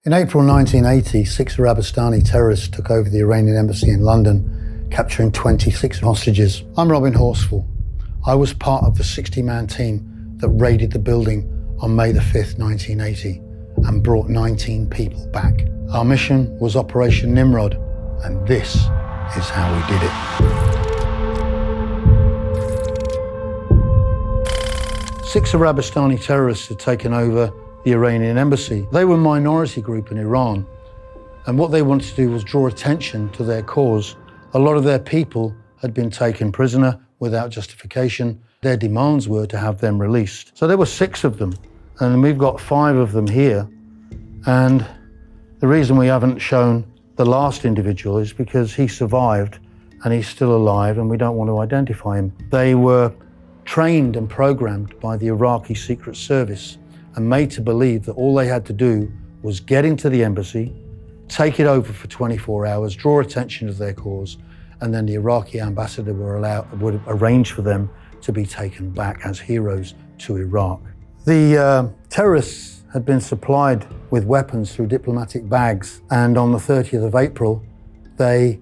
In April 1980, 6 Arabistani terrorists took over the Iranian Embassy in London, capturing 26 hostages. I'm Robin Horsfall. I was part of the 60-man team that raided the building on May the 5th, 1980, and brought 19 people back. Our mission was Operation Nimrod, and this is how we did it. 6 Arabistani terrorists had taken over the Iranian Embassy. They were a minority group in Iran, and what they wanted to do was draw attention to their cause. A lot of their people had been taken prisoner without justification. Their demands were to have them released. So there were 6 of them, and we've got 5 of them here. And the reason we haven't shown the last individual is because he survived and he's still alive, and we don't want to identify him. They were trained and programmed by the Iraqi Secret Service and made to believe that all they had to do was get into the embassy, take it over for 24 hours, draw attention to their cause, and then the Iraqi ambassador would arrange for them to be taken back as heroes to Iraq. The terrorists had been supplied with weapons through diplomatic bags, and on the 30th of April, they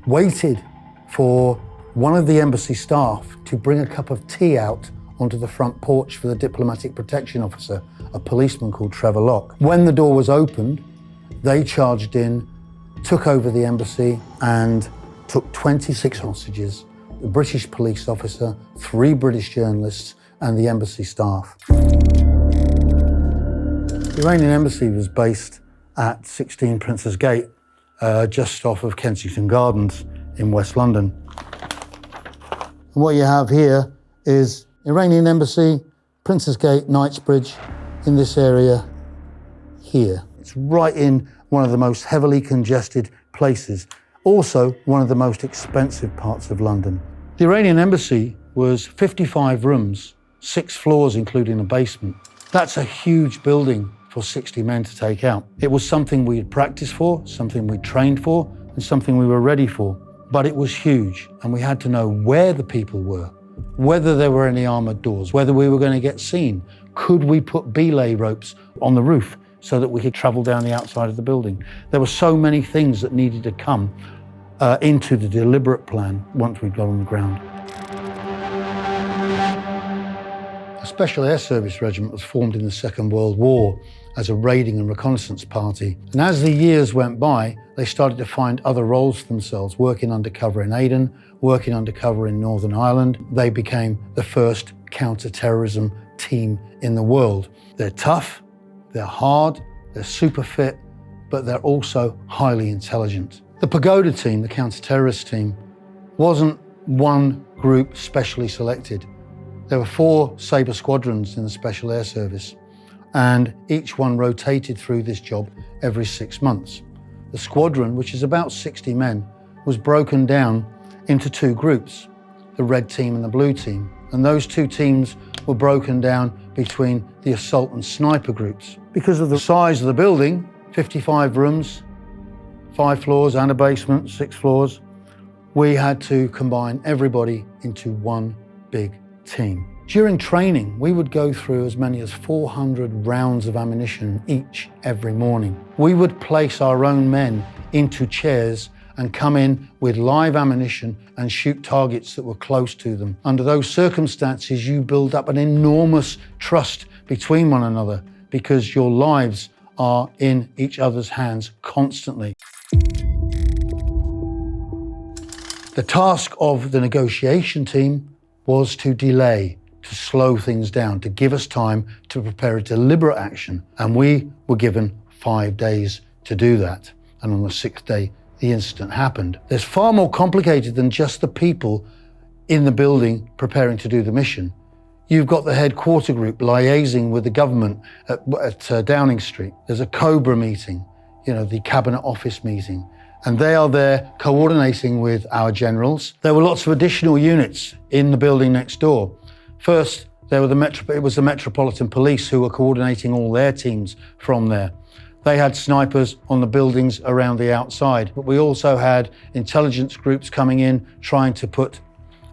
waited for one of the embassy staff to bring a cup of tea out onto the front porch for the diplomatic protection officer, a policeman called Trevor Locke. When the door was opened, they charged in, took over the embassy, and took 26 hostages, the British police officer, 3 British journalists, and the embassy staff. The Iranian embassy was based at 16 Prince's Gate, just off of Kensington Gardens in West London. And what you have here is Iranian Embassy, Prince's Gate, Knightsbridge, in this area here. It's right in one of the most heavily congested places, also one of the most expensive parts of London. The Iranian Embassy was 55 rooms, 6 floors including a basement. That's a huge building for 60 men to take out. It was something we had practiced for, something we trained for, and something we were ready for. But it was huge, and we had to know where the people were, whether there were any armored doors, whether we were going to get seen. Could we put belay ropes on the roof so that we could travel down the outside of the building? There were so many things that needed to come into the deliberate plan once we got on the ground. A Special Air Service regiment was formed in the Second World War as a raiding and reconnaissance party. And as the years went by, they started to find other roles for themselves, working undercover in Aden, working undercover in Northern Ireland. They became the first counter-terrorism team in the world. They're tough, they're hard, they're super fit, but they're also highly intelligent. The Pagoda team, the counter-terrorist team, wasn't one group specially selected. There were 4 Sabre squadrons in the Special Air Service, and each one rotated through this job every 6 months. The squadron, which is about 60 men, was broken down into 2 groups, the red team and the blue team. And those 2 teams were broken down between the assault and sniper groups. Because of the size of the building, 55 rooms, 5 floors and a basement, 6 floors, we had to combine everybody into one big team. During training, we would go through as many as 400 rounds of ammunition each every morning. We would place our own men into chairs and come in with live ammunition and shoot targets that were close to them. Under those circumstances, you build up an enormous trust between one another because your lives are in each other's hands constantly. The task of the negotiation team was to delay, to slow things down, to give us time to prepare a deliberate action. And we were given 5 days to do that. And on the 6th day, the incident happened. It's far more complicated than just the people in the building preparing to do the mission. You've got the headquarter group liaising with the government at Downing Street. There's a COBRA meeting, the Cabinet Office meeting, and they are there coordinating with our generals. There were lots of additional units in the building next door. First, it was the Metropolitan Police who were coordinating all their teams from there. They had snipers on the buildings around the outside, but we also had intelligence groups coming in, trying to put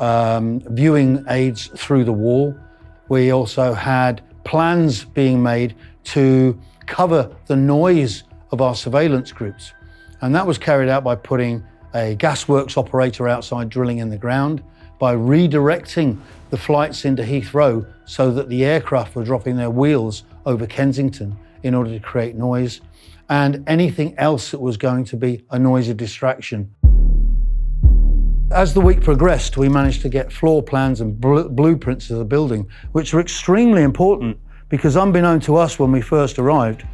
viewing aids through the wall. We also had plans being made to cover the noise of our surveillance groups. And that was carried out by putting a gasworks operator outside drilling in the ground, by redirecting the flights into Heathrow so that the aircraft were dropping their wheels over Kensington in order to create noise, and anything else that was going to be a noisy distraction. As the week progressed, we managed to get floor plans and blueprints of the building, which were extremely important because unbeknown to us when we first arrived,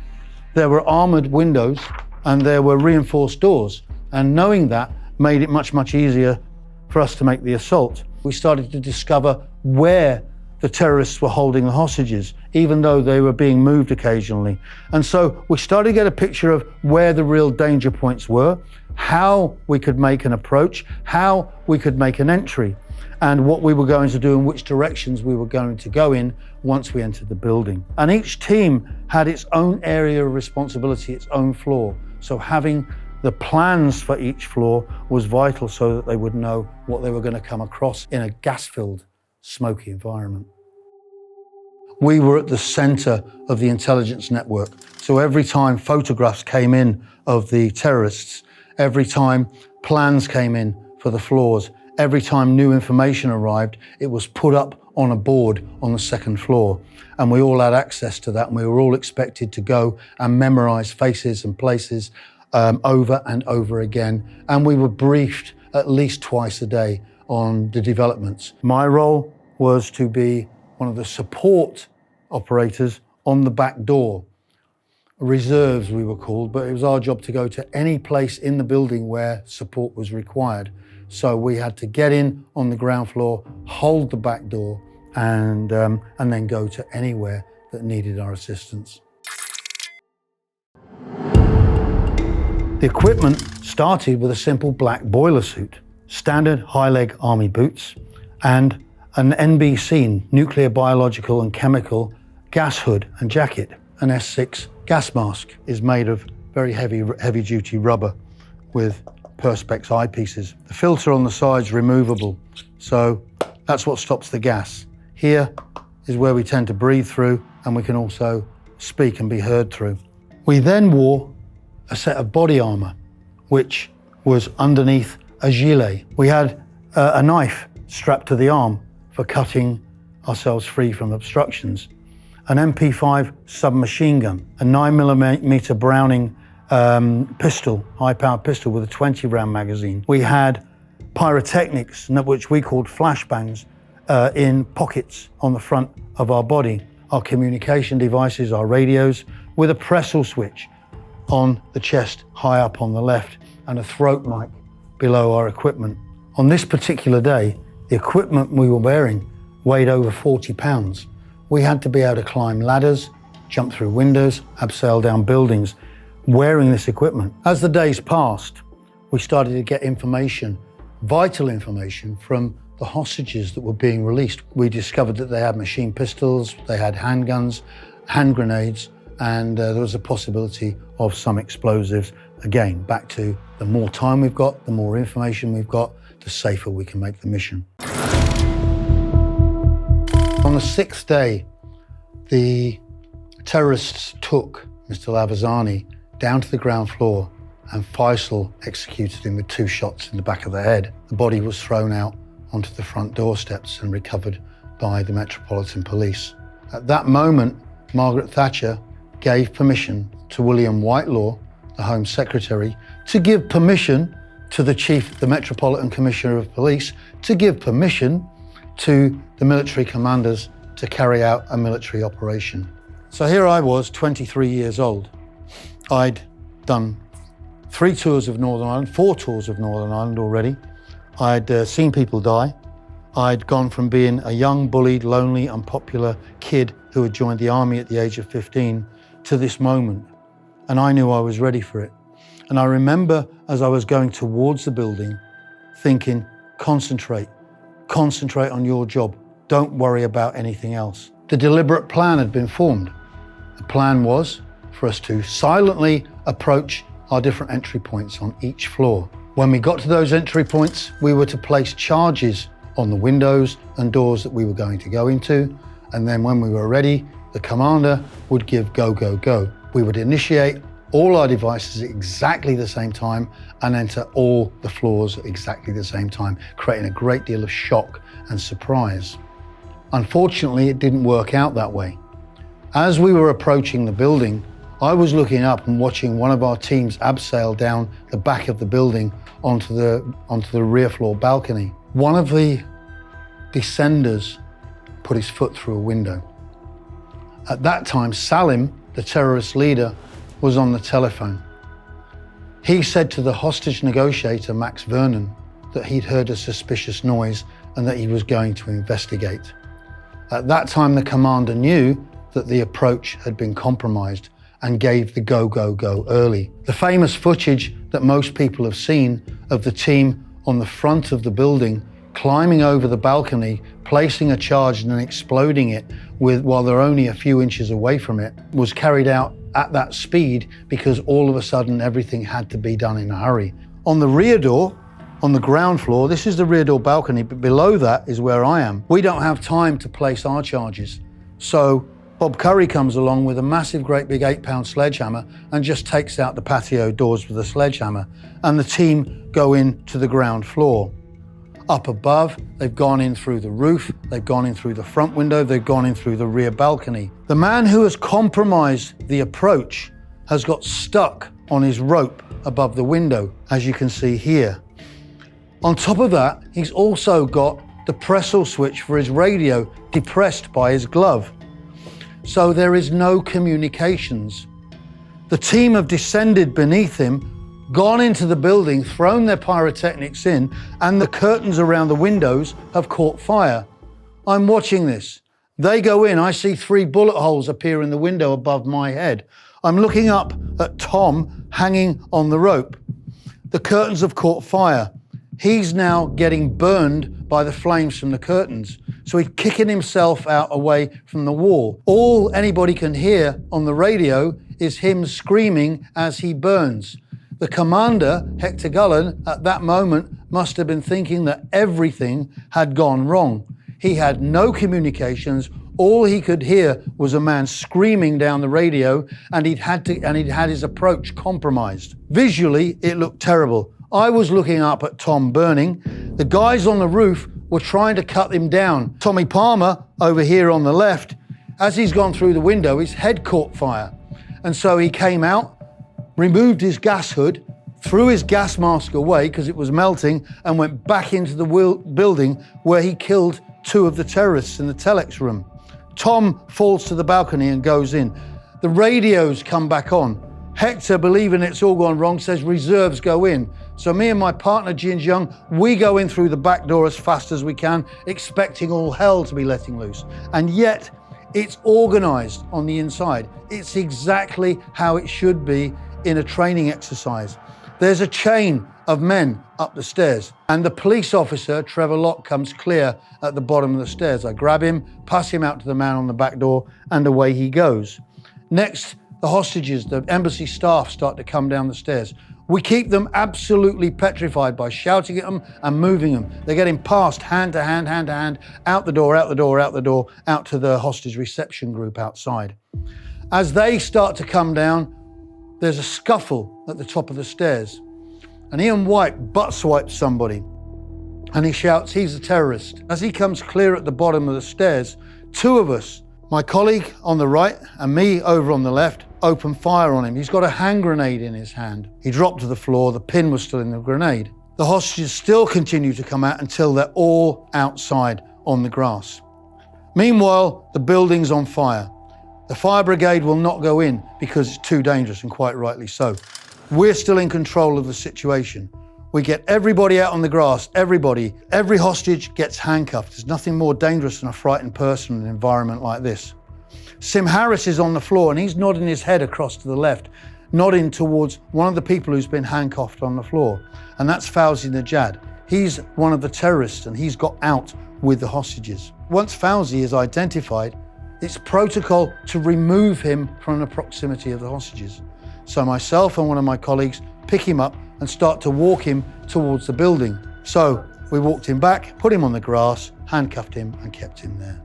there were armoured windows and there were reinforced doors. And knowing that made it much, much easier for us to make the assault. We started to discover where the terrorists were holding the hostages, even though they were being moved occasionally. And so we started to get a picture of where the real danger points were, how we could make an approach, how we could make an entry, and what we were going to do and which directions we were going to go in once we entered the building. And each team had its own area of responsibility, its own floor. So having the plans for each floor was vital so that they would know what they were going to come across in a gas-filled, smoky environment. We were at the center of the intelligence network. So every time photographs came in of the terrorists, every time plans came in for the floors, every time new information arrived, it was put up on a board on the second floor. And we all had access to that, and we were all expected to go and memorize faces and places over and over again. And we were briefed at least twice a day on the developments. My role was to be one of the support operators on the back door. Reserves, we were called, but it was our job to go to any place in the building where support was required. So we had to get in on the ground floor, hold the back door, and then go to anywhere that needed our assistance. The equipment started with a simple black boiler suit, standard high-leg army boots, and an NBC, nuclear, biological and chemical, gas hood and jacket. An S6 gas mask is made of very heavy-duty rubber with perspex eyepieces. The filter on the side's removable, so that's what stops the gas. Here is where we tend to breathe through, and we can also speak and be heard through. We then wore a set of body armor, which was underneath a gilet. We had a knife strapped to the arm for cutting ourselves free from obstructions, an MP5 submachine gun, a 9mm Browning pistol, high-powered pistol with a 20-round magazine. We had pyrotechnics, which we called flashbangs, in pockets on the front of our body. Our communication devices, our radios, with a Pressel switch on the chest high up on the left and a throat mic below our equipment. On this particular day, the equipment we were wearing weighed over 40 pounds. We had to be able to climb ladders, jump through windows, abseil down buildings, wearing this equipment. As the days passed, we started to get information, vital information, from the hostages that were being released. We discovered that they had machine pistols, they had handguns, hand grenades, and there was a possibility of some explosives. Again, back to the more time we've got, the more information we've got, the safer we can make the mission. On the sixth day, the terrorists took Mr. Lavazani down to the ground floor, and Faisal executed him with 2 shots in the back of the head. The body was thrown out onto the front doorsteps and recovered by the Metropolitan Police. At that moment, Margaret Thatcher gave permission to William Whitelaw, the Home Secretary, to give permission to the Metropolitan Commissioner of Police, to give permission to the military commanders to carry out a military operation. So here I was, 23 years old. I'd done 3 tours of Northern Ireland, 4 tours of Northern Ireland already. I'd seen people die. I'd gone from being a young, bullied, lonely, unpopular kid who had joined the army at the age of 15 to this moment. And I knew I was ready for it. And I remember as I was going towards the building, thinking, concentrate on your job. Don't worry about anything else. The deliberate plan had been formed. The plan was for us to silently approach our different entry points on each floor. When we got to those entry points, we were to place charges on the windows and doors that we were going to go into. And then when we were ready, the commander would give go, go, go. We would initiate all our devices at exactly the same time and enter all the floors at exactly the same time, creating a great deal of shock and surprise. Unfortunately, it didn't work out that way. As we were approaching the building, I was looking up and watching one of our teams abseil down the back of the building onto the rear floor balcony. One of the descenders put his foot through a window. At that time, Salim, the terrorist leader, was on the telephone. He said to the hostage negotiator, Max Vernon, that he'd heard a suspicious noise and that he was going to investigate. At that time, the commander knew that the approach had been compromised and gave the go, go, go early. The famous footage that most people have seen of the team on the front of the building climbing over the balcony, placing a charge and then exploding it while they're only a few inches away from it, was carried out at that speed because all of a sudden everything had to be done in a hurry. On the rear door, on the ground floor, this is the rear door balcony, but below that is where I am. We don't have time to place our charges. So Bob Curry comes along with a massive, great big 8-pound sledgehammer and just takes out the patio doors with a sledgehammer, and the team go in to the ground floor. Up above, they've gone in through the roof, they've gone in through the front window, they've gone in through the rear balcony. The man who has compromised the approach has got stuck on his rope above the window, as you can see here. On top of that, he's also got the pressel switch for his radio depressed by his glove. So there is no communications. The team have descended beneath him, gone into the building, thrown their pyrotechnics in, and the curtains around the windows have caught fire. I'm watching this. They go in, I see 3 bullet holes appear in the window above my head. I'm looking up at Tom hanging on the rope. The curtains have caught fire. He's now getting burned by the flames from the curtains. So he's kicking himself out away from the wall. All anybody can hear on the radio is him screaming as he burns. The commander, Hector Gullen, at that moment must have been thinking that everything had gone wrong. He had no communications. All he could hear was a man screaming down the radio, and he'd had his approach compromised. Visually, it looked terrible. I was looking up at Tom burning. The guys on the roof were trying to cut him down. Tommy Palmer, over here on the left, as he's gone through the window, his head caught fire. And so he came out, removed his gas hood, threw his gas mask away because it was melting, and went back into the building where he killed 2 of the terrorists in the telex room. Tom falls to the balcony and goes in. The radios come back on. Hector, believing it's all gone wrong, says reserves go in. So me and my partner, Jin Jung, we go in through the back door as fast as we can, expecting all hell to be letting loose. And yet, it's organized on the inside. It's exactly how it should be in a training exercise. There's a chain of men up the stairs, and the police officer, Trevor Locke, comes clear at the bottom of the stairs. I grab him, pass him out to the man on the back door, and away he goes. Next, the hostages, the embassy staff start to come down the stairs. We keep them absolutely petrified by shouting at them and moving them. They're getting passed hand to hand, out the door, out the door, out the door, out to the hostage reception group outside. As they start to come down, there's a scuffle at the top of the stairs. And Ian White butt swipes somebody and he shouts, he's a terrorist. As he comes clear at the bottom of the stairs, 2 of us, my colleague on the right and me over on the left, open fire on him. He's got a hand grenade in his hand. He dropped to the floor, the pin was still in the grenade. The hostages still continue to come out until they're all outside on the grass. Meanwhile, the building's on fire. The fire brigade will not go in because it's too dangerous, and quite rightly so. We're still in control of the situation. We get everybody out on the grass, everybody. Every hostage gets handcuffed. There's nothing more dangerous than a frightened person in an environment like this. Sim Harris is on the floor and he's nodding his head across to the left, nodding towards one of the people who's been handcuffed on the floor. And that's Fauzi Najad. He's one of the terrorists and he's got out with the hostages. Once Fauzi is identified, it's protocol to remove him from the proximity of the hostages. So myself and one of my colleagues pick him up and start to walk him towards the building. So we walked him back, put him on the grass, handcuffed him and kept him there.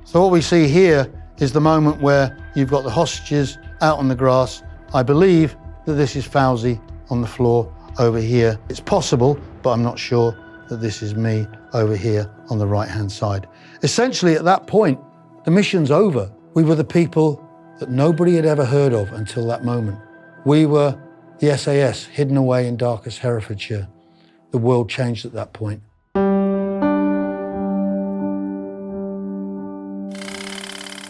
So what we see here is the moment where you've got the hostages out on the grass, I believe that this is Fauzi on the floor over here. It's possible, but I'm not sure, that this is me over here on the right-hand side. Essentially, at that point, the mission's over. We were the people that nobody had ever heard of until that moment. We were the SAS, hidden away in darkest Herefordshire. The world changed at that point.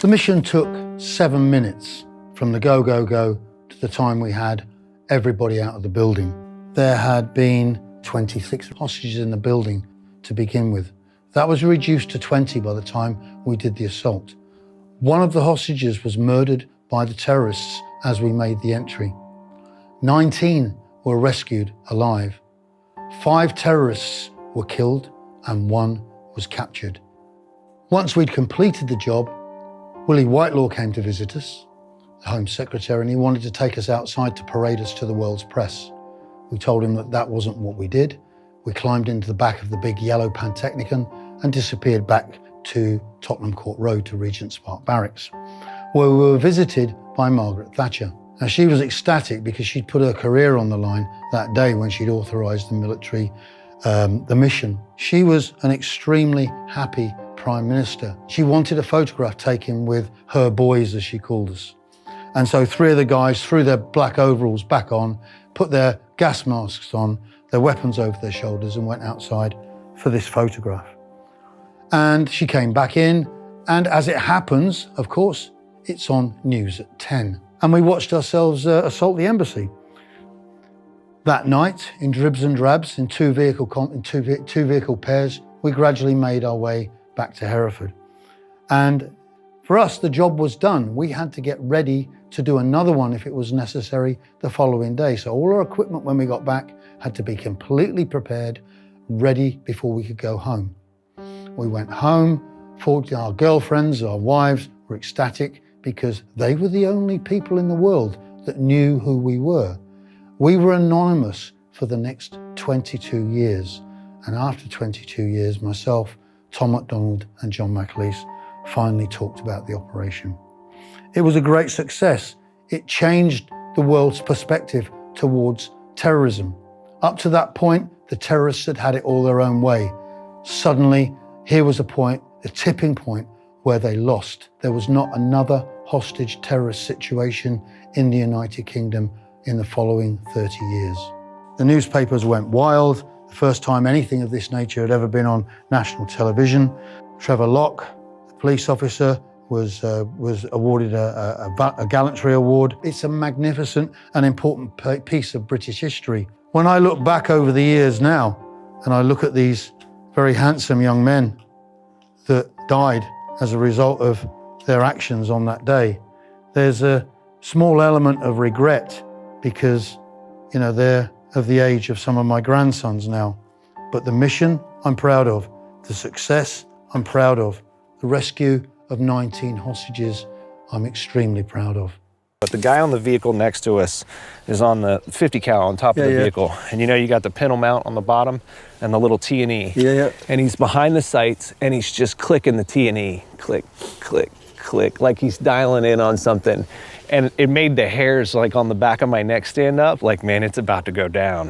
The mission took 7 minutes from the go, go, go to the time we had everybody out of the building. There had been 26 hostages in the building to begin with. That was reduced to 20 by the time we did the assault. One of the hostages was murdered by the terrorists as we made the entry. 19 were rescued alive. 5 terrorists were killed and 1 was captured. Once we'd completed the job, Willie Whitelaw came to visit us, the Home Secretary, and he wanted to take us outside to parade us to the world's press. We told him that that wasn't what we did. We climbed into the back of the big yellow Pantechnicon and disappeared back to Tottenham Court Road to Regent's Park Barracks, where we were visited by Margaret Thatcher. Now, she was ecstatic because she'd put her career on the line that day when she'd authorised the military, the mission. She was an extremely happy Prime Minister. She wanted a photograph taken with her boys, as she called us. And so 3 of the guys threw their black overalls back on, put their gas masks on, their weapons over their shoulders, and went outside for this photograph. And she came back in, and as it happens, of course, it's on news at 10. And we watched ourselves assault the embassy. That night, in dribs and drabs, in two vehicle pairs, we gradually made our way back to Hereford. And for us, the job was done. We had to get ready to do another one if it was necessary the following day. So all our equipment when we got back had to be completely prepared, ready before we could go home. We went home, our girlfriends, our wives were ecstatic because they were the only people in the world that knew who we were. We were anonymous for the next 22 years. And after 22 years, myself, Tom MacDonald and John McAleese finally talked about the operation. It was a great success. It changed the world's perspective towards terrorism. Up to that point, the terrorists had had it all their own way. Suddenly, here was a tipping point where they lost. There was not another hostage terrorist situation in the United Kingdom in the following 30 years. The newspapers went wild. The first time anything of this nature had ever been on national television. Trevor Locke, the police officer, was awarded a gallantry award. It's a magnificent and important piece of British history. When I look back over the years now, and I look at these very handsome young men that died as a result of their actions on that day, there's a small element of regret because, you know, they're of the age of some of my grandsons now. But the mission, I'm proud of. The success, I'm proud of. The rescue of 19 hostages, I'm extremely proud of. But the guy on the vehicle next to us is on the 50 cal on top of the vehicle. And you know, you got the pintle mount on the bottom and the little T&E. And he's behind the sights and he's just clicking the T&E. Click, click, click, like he's dialing in on something. And it made the hairs like on the back of my neck stand up, like, man, it's about to go down.